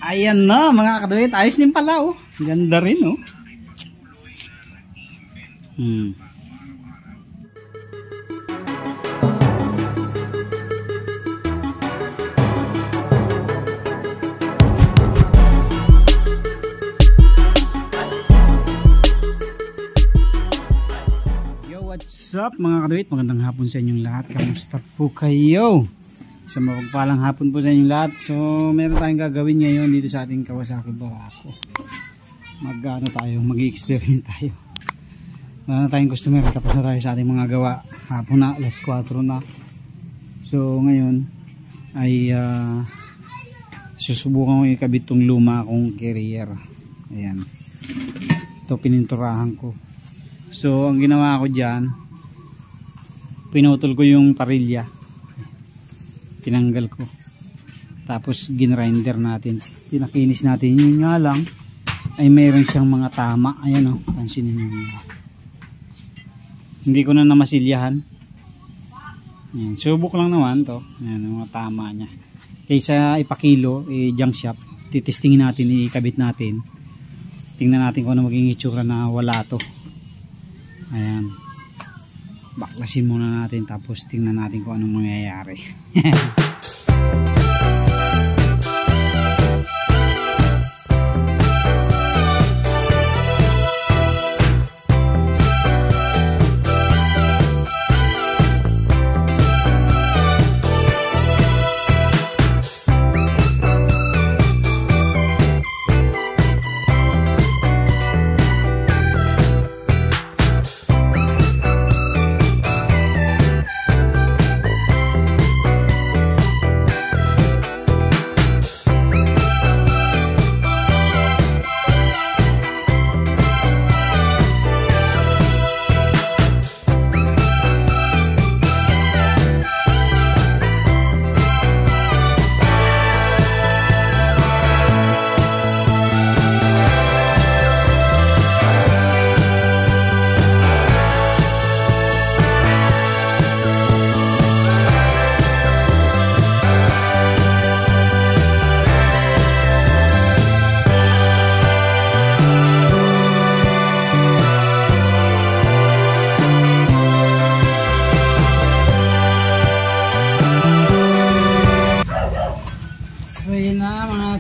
Ayan na mga kaduit, ayos din pala oh. Ganda rin oh. What's up mga kaduit, magandang hapon sa inyong lahat. Kamusta po kayo? Sa mapagpalang hapon po sa inyong lahat. So meron tayong gagawin ngayon dito sa ating Kawasaki Barako. Mag-i-experiment tayo. Wala na tayong customer, tapos na tayo sa ating mga gawa. Hapon na, alas 4 na. So ngayon ay susubukan ko ikabit tong luma akong carrier. Ayan, ito pininturahan ko. So ang ginawa ko dyan, pinutol ko yung parilya, tinanggal ko, tapos ginrinder natin, pinakinis natin. Yun nga lang ay mayroon siyang mga tama. Ayan o, pansinin nyo, hindi ko na namasilyahan. Ayan, subok lang naman to. Ayan, mga tama nya, kaysa ipakilo junk shop, titestingin natin, ikabit natin, tingnan natin kung ano maging itsura na wala to. Ayan, baklasin muna natin, tapos tingnan natin kung anong mangyayari.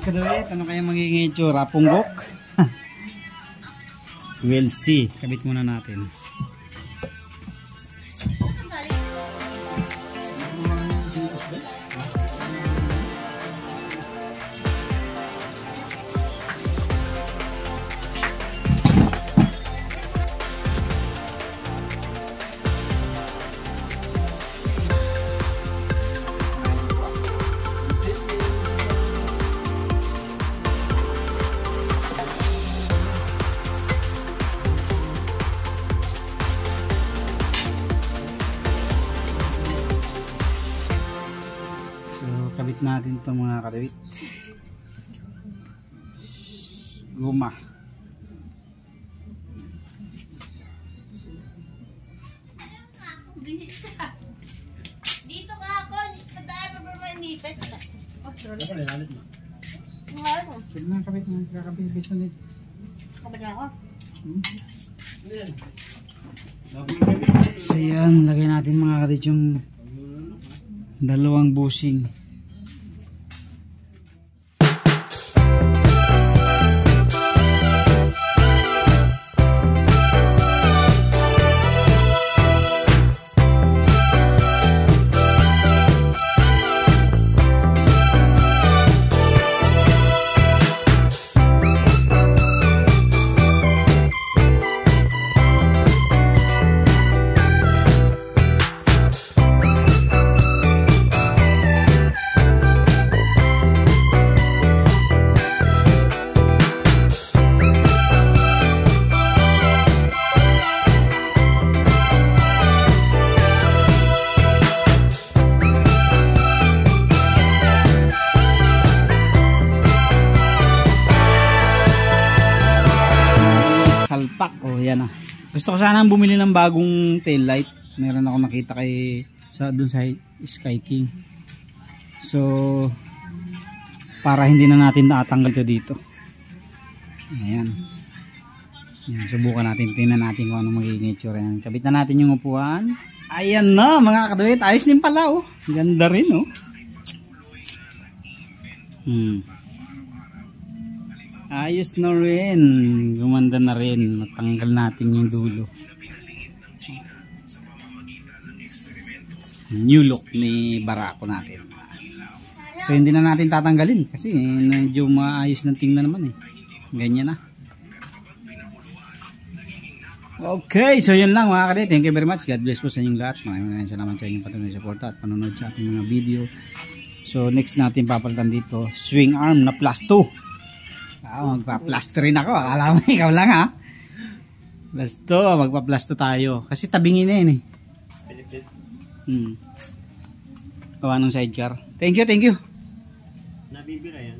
Kaduit, ano kaya magiging itsura? Punggok? We'll see. Kabit muna natin. Kabit natin ito mga kaduit. Guma. Dito ka ako. Padaan mo ba manipit? Ano ka nilalit mo? Ano? Pwede na kabit mo. Kakabit mo dito. Kabit na ako. So yan, lagay natin mga kaduit yung dalawang bushing. Salpak. Oh, yan ah. Gusto ko sana bumili ng bagong tail light. Meron ako nakita doon sa Sky King. So para hindi na natin natanggal to dito. Ayan. Ayan, subukan natin, tingnan natin kung ano magiging itsura yan. Kabit na natin yung upuan. Ayan na mga kaduit, ayos din pala oh. Ganda rin oh. Ayos na rin, gumanda na rin. Natanggal natin yung dulo. New look ni barako natin. So hindi na natin tatanggalin kasi medyo maayos ng tingnan naman eh. Ganyan na. Okay, so yun lang mga kadit. Thank you very much. God bless po sa inyong lahat. Maraming salamat sa inyong patuloy suporta at panonood sa ating mga video. So next natin papalitan dito, swing arm na plus 2. Magpa-plus 2 rin ako. Akala mo ikaw lang ha. Plus 2, magpa-plus 2 tayo. Kasi tabingin na yun eh. Gawa ng sidecar. Thank you, thank you. Nabibira yan.